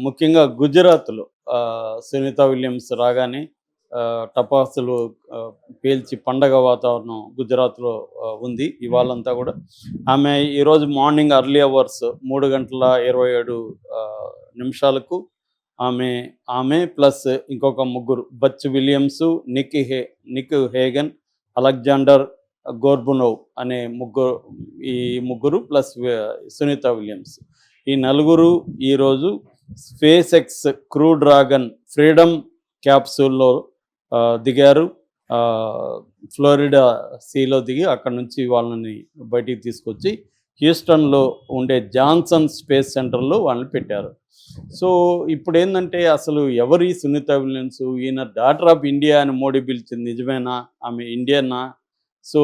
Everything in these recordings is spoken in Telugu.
ముఖ్యంగా గుజరాత్‌లో సునీత విలియమ్స్ రాగానే టపాసులు పేల్చి పండగ వాతావరణం గుజరాత్‌లో ఉంది ఇవాళంతా గూడా. ఆమె ఈరోజు మార్నింగ్ ఎర్లీ అవర్స్ 3 గంటల 27 నిమిషాలకు ఆమె ఆమె ప్లస్ ఇంకొక ముగ్గురు Butch Williams, Nick Hague, Alexander Gorbunov అనే ఈ ముగ్గురు ప్లస్ సునీత విలియమ్స్. ఈ నలుగురు ఈరోజు Space X Crew Dragon Freedom క్యాప్సూల్లో దిగారు. ఫ్లోరిడా సీలో దిగి అక్కడ నుంచి వాళ్ళని బయటికి తీసుకొచ్చి హ్యూస్టన్లో ఉండే జాన్సన్ స్పేస్ సెంటర్లో వాళ్ళని పెట్టారు. సో ఇప్పుడు ఏంటంటే అసలు ఎవరి సునీత విలియమ్స్, ఈయన డాటర్ ఆఫ్ ఇండియా అని మోడీ పిలిచింది నిజమేనా, ఆమె ఇండియనా, సో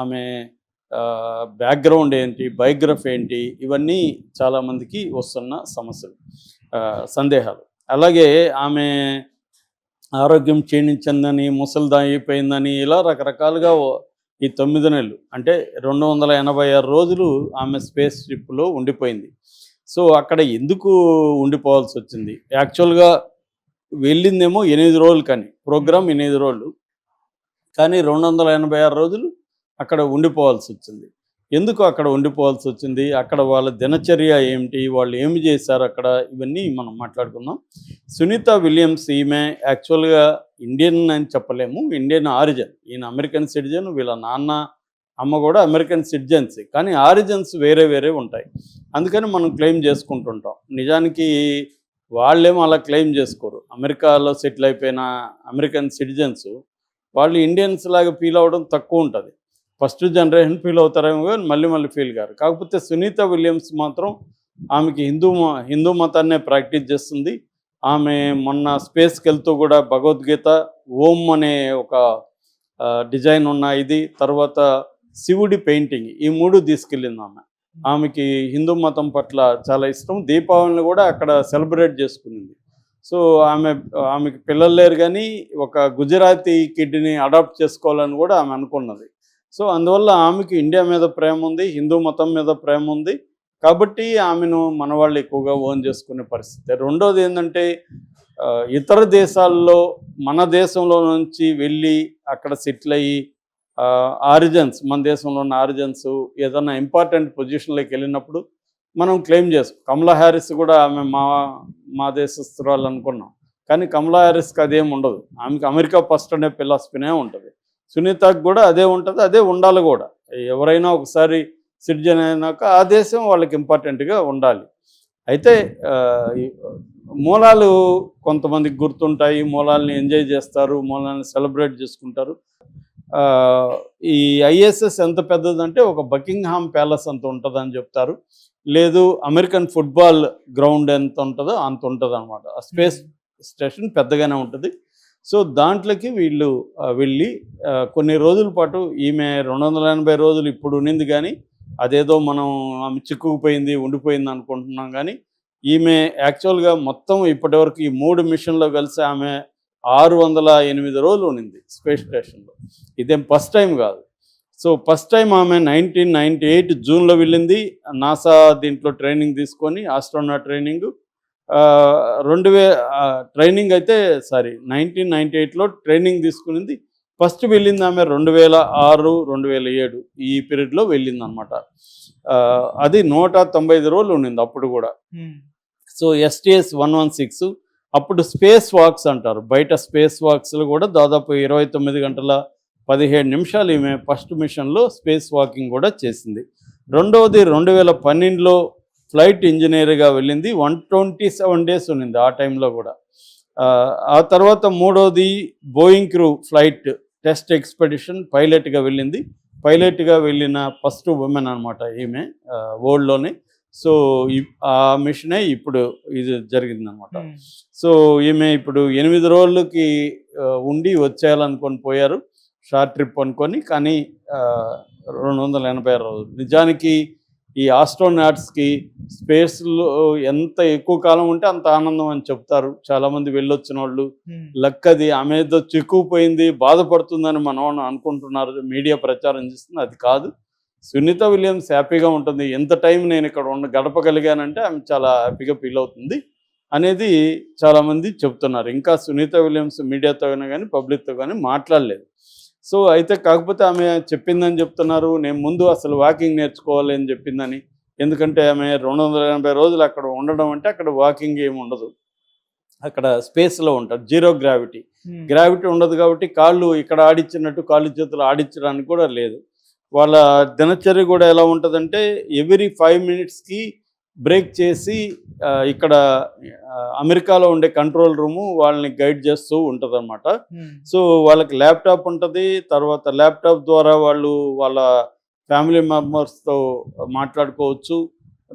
ఆమె బ్యాక్గ్రౌండ్ ఏంటి, బయోగ్రఫీ ఏంటి, ఇవన్నీ చాలామందికి వస్తున్న సమస్యలు, సందేహాలు. అలాగే ఆమె ఆరోగ్యం క్షీణించిందని, ముసలిదా అయిపోయిందని, ఇలా రకరకాలుగా ఈ 9 నెలలు అంటే 286 రోజులు ఆమె స్పేస్ షిప్లో ఉండిపోయింది. సో అక్కడ ఎందుకు ఉండిపోవాల్సి వచ్చింది? యాక్చువల్గా వెళ్ళిందేమో 8 రోజులు, కానీ ప్రోగ్రామ్ 8 రోజులు, కానీ 286 రోజులు అక్కడ ఉండిపోవాల్సి వచ్చింది. ఎందుకు అక్కడ ఉండిపోవాల్సి వచ్చింది? అక్కడ వాళ్ళ దినచర్య ఏమిటి, వాళ్ళు ఏమి చేశారు అక్కడ, ఇవన్నీ మనం మాట్లాడుకుందాం. సునీత విలియమ్స్ ఈమె యాక్చువల్గా ఇండియన్ అని చెప్పలేము, ఇండియన్ ఆరిజిన్. ఈయన అమెరికన్ సిటిజన్, వీళ్ళ నాన్న అమ్మ కూడా అమెరికన్ సిటిజన్స్, కానీ ఆరిజిన్స్ వేరే వేరే ఉంటాయి. అందుకని మనం క్లెయిమ్ చేసుకుంటుంటాం. నిజానికి వాళ్ళేమో అలా క్లెయిమ్ చేసుకోరు. అమెరికాలో సెటిల్ అయిపోయిన అమెరికన్ సిటిజన్స్ వాళ్ళు ఇండియన్స్ లాగా ఫీల్ అవ్వడం తక్కువ ఉంటుంది. ఫస్ట్ జనరేషన్ ఫీల్ అవుతారేమో కానీ మళ్ళీ ఫీల్ కారు. కాకపోతే సునీత విలియమ్స్ మాత్రం ఆమెకి హిందూ మతాన్నే ప్రాక్టీస్ చేస్తుంది. ఆమె మొన్న స్పేస్కి వెళ్తూ కూడా భగవద్గీత, ఓం అనే ఒక డిజైన్ ఉన్న ఇది, తర్వాత శివుడి పెయింటింగ్, ఈ 3 తీసుకెళ్ళింది ఆమె. ఆమెకి హిందూ మతం పట్ల చాలా ఇష్టం. దీపావళిని కూడా అక్కడ సెలబ్రేట్ చేసుకునింది. సో ఆమెకి పిల్లలు లేరు, కానీ ఒక గుజరాతీ కిడ్ని అడాప్ట్ చేసుకోవాలని కూడా ఆమె అనుకున్నది. సో అందువల్ల ఆమెకి ఇండియా మీద ప్రేమ ఉంది, హిందూ మతం మీద ప్రేమ ఉంది. కాబట్టి ఆమెను మన వాళ్ళు ఎక్కువగా ఓన్ చేసుకునే పరిస్థితి. రెండోది ఏంటంటే ఇతర దేశాల్లో మన దేశంలో నుంచి వెళ్ళి అక్కడ సెటిల్ అయ్యి ఆరిజిన్స్, మన దేశంలో ఉన్న ఆరిజిన్స్ ఏదైనా ఇంపార్టెంట్ పొజిషన్లోకి వెళ్ళినప్పుడు మనం క్లెయిమ్ చేసుకో. కమలా హ్యారిస్ కూడా ఆమె మా దేశస్తురాలు అనుకున్నాం, కానీ కమలా హ్యారిస్కి అదేం ఉండదు. ఆమెకి అమెరికా ఫస్ట్ అనే ఫిలాసఫీనే ఉంటుంది. సునీతకు కూడా అదే ఉంటుంది, అదే ఉండాలి కూడా. ఎవరైనా ఒకసారి సిటిజన్ అయినాక ఆ దేశం వాళ్ళకి ఇంపార్టెంట్గా ఉండాలి. అయితే మూలాలు కొంతమందికి గుర్తుంటాయి, మూలాలని ఎంజాయ్ చేస్తారు, మూలాలని సెలబ్రేట్ చేసుకుంటారు. ఈ ఐఎస్ఎస్ ఎంత పెద్దదంటే ఒక బకింగ్హామ్ ప్యాలెస్ అంత ఉంటుందని చెప్తారు. లేదు అమెరికన్ ఫుట్బాల్ గ్రౌండ్ ఎంత ఉంటుందో అంత ఉంటుంది అనమాట. ఆ స్పేస్ స్టేషన్ పెద్దగానే ఉంటుంది. సో దాంట్లోకి వీళ్ళు వెళ్ళి కొన్ని రోజుల పాటు, ఈమె 280 రోజులు ఇప్పుడు ఉన్నింది, కానీ అదేదో మనం ఆమె చిక్కుకుపోయింది ఉండిపోయింది అనుకుంటున్నాం. కానీ ఈమె యాక్చువల్గా మొత్తం ఇప్పటివరకు ఈ 3 మిషన్లో కలిసి ఆమె 608 రోజులు ఉన్నింది స్పేస్ స్టేషన్లో. ఇదేం ఫస్ట్ టైం కాదు. సో ఫస్ట్ టైం ఆమె 1998 జూన్లో వెళ్ళింది. నాసా దీంట్లో ట్రైనింగ్ తీసుకొని, ఆస్ట్రోనాట్ ట్రైనింగ్. 1998లో ట్రైనింగ్ తీసుకునింది. ఫస్ట్ వెళ్ళింది ఆమె 2006, 2007 ఈ పీరియడ్లో వెళ్ళింది అనమాట. అది 195 రోజులు ఉండింది అప్పుడు కూడా. సో STS-116 అప్పుడు స్పేస్ వాక్స్ అంటారు. బయట స్పేస్ వాక్స్లో కూడా దాదాపు 29 గంటల 17 నిమిషాలు ఈమె ఫస్ట్ మిషన్లో స్పేస్ వాకింగ్ కూడా చేసింది. రెండవది 2012లో ఫ్లైట్ ఇంజనీర్గా వెళ్ళింది. 127 డేస్ ఉన్నింది ఆ టైంలో కూడా. ఆ తర్వాత మూడోది Boeing crew flight test expedition పైలట్గా వెళ్ళింది. పైలట్గా వెళ్ళిన ఫస్ట్ ఉమెన్ అనమాట ఈమె వరల్డ్లోనే. సో ఆ మిషనే ఇప్పుడు ఇది జరిగిందనమాట. సో ఈమె ఇప్పుడు 8 రోజులకి ఉండి వచ్చేయాలనుకొని పోయారు, షార్ట్ ట్రిప్ అనుకొని. కానీ 286 రోజులు. నిజానికి ఈ ఆస్ట్రోనాట్స్కి స్పేస్లో ఎంత ఎక్కువ కాలం ఉంటే అంత ఆనందం అని చెప్తారు చాలామంది వెళ్ళొచ్చిన వాళ్ళు. లక్ అది. ఆమె ఏదో చిక్కుపోయింది, బాధపడుతుందని మనం అనుకుంటున్నారు, మీడియా ప్రచారం చేస్తుంది. అది కాదు. సునీత విలియమ్స్ హ్యాపీగా ఉంటుంది. ఎంత టైం నేను ఇక్కడ గడపగలిగానంటే ఆమె చాలా హ్యాపీగా ఫీల్ అవుతుంది అనేది చాలామంది చెప్తున్నారు. ఇంకా సునీత విలియమ్స్ మీడియాతో కానీ పబ్లిక్తో కానీ మాట్లాడలేదు. సో అయితే కాకపోతే ఆమె చెప్పిందని చెప్తున్నారు, నేను ముందు అసలు వాకింగ్ నేర్చుకోవాలి అని చెప్పిందని. ఎందుకంటే ఆమె 280 రోజులు అక్కడ ఉండడం అంటే అక్కడ వాకింగ్ ఏమి ఉండదు, అక్కడ స్పేస్లో ఉంటారు, జీరో గ్రావిటీ. గ్రావిటీ ఉండదు కాబట్టి కాళ్ళు ఇక్కడ ఆడించినట్టు కాళ్ళు చేతులు ఆడించడానికి కూడా లేదు. వాళ్ళ దినచర్య కూడా ఎలా ఉంటుందంటే ఎవ్రీ 5 మినిట్స్కి బ్రేక్ చేసి ఇక్కడ అమెరికాలో ఉండే కంట్రోల్ రూము వాళ్ళని గైడ్ చేస్తూ ఉంటుంది అనమాట. సో వాళ్ళకి ల్యాప్టాప్ ఉంటుంది. తర్వాత ల్యాప్టాప్ ద్వారా వాళ్ళు వాళ్ళ ఫ్యామిలీ మెంబర్స్తో మాట్లాడుకోవచ్చు.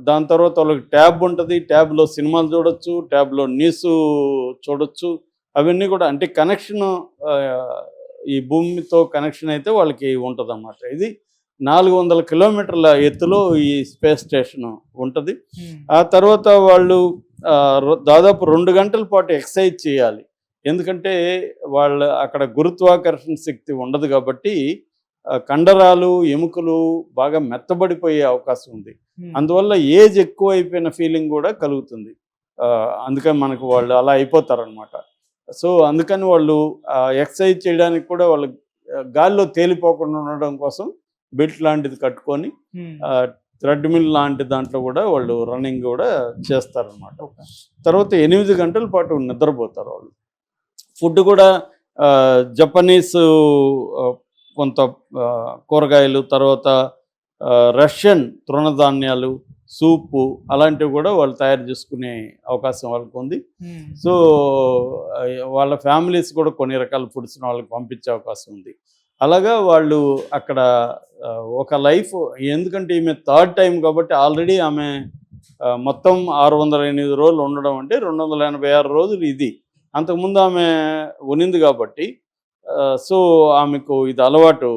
దాని తర్వాత వాళ్ళకి ట్యాబ్ ఉంటుంది, ట్యాబ్లో సినిమాలు చూడొచ్చు, ట్యాబ్లో న్యూస్ చూడొచ్చు. అవన్నీ కూడా అంటే కనెక్షన్, ఈ భూమితో కనెక్షన్ అయితే వాళ్ళకి ఉంటుంది అన్నమాట. ఇది 400 కిలోమీటర్ల ఎత్తులో ఈ స్పేస్ స్టేషన్ ఉంటుంది. ఆ తర్వాత వాళ్ళు దాదాపు 2 గంటల పాటు ఎక్సర్సైజ్ చేయాలి. ఎందుకంటే వాళ్ళ అక్కడ గురుత్వాకర్షణ శక్తి ఉండదు కాబట్టి కండరాలు ఎముకలు బాగా మెత్తబడిపోయే అవకాశం ఉంది. అందువల్ల ఏజ్ ఎక్కువ అయిపోయిన ఫీలింగ్ కూడా కలుగుతుంది. అందుకని మనకు వాళ్ళు అలా అయిపోతారనమాట. సో అందుకని వాళ్ళు ఎక్సర్సైజ్ చేయడానికి కూడా వాళ్ళు గాల్లో తేలిపోకుండా ఉండడం కోసం బెల్ట్ లాంటిది కట్టుకొని థ్రెడ్మిల్ లాంటి దాంట్లో కూడా వాళ్ళు రన్నింగ్ కూడా చేస్తారనమాట. తర్వాత 8 గంటల పాటు నిద్రపోతారు వాళ్ళు. ఫుడ్ కూడా జపనీస్ కొంత కూరగాయలు, తర్వాత రష్యన్ తృణధాన్యాలు, సూపు అలాంటివి కూడా వాళ్ళు తయారు చేసుకునే అవకాశం వాళ్ళకు ఉంది. సో వాళ్ళ ఫ్యామిలీస్ కూడా కొన్ని రకాల ఫుడ్స్ని వాళ్ళకి పంపించే అవకాశం ఉంది. అలాగా వాళ్ళు అక్కడ ఒక లైఫ్, ఎందుకంటే ఈమె థర్డ్ టైం కాబట్టి ఆల్రెడీ ఆమె మొత్తం 608 రోజులు ఉండడం అంటే 286 రోజులు ఇది. అంతకుముందు ఆమె ఉనింది కాబట్టి సో ఆమెకు ఇది అలవాటు.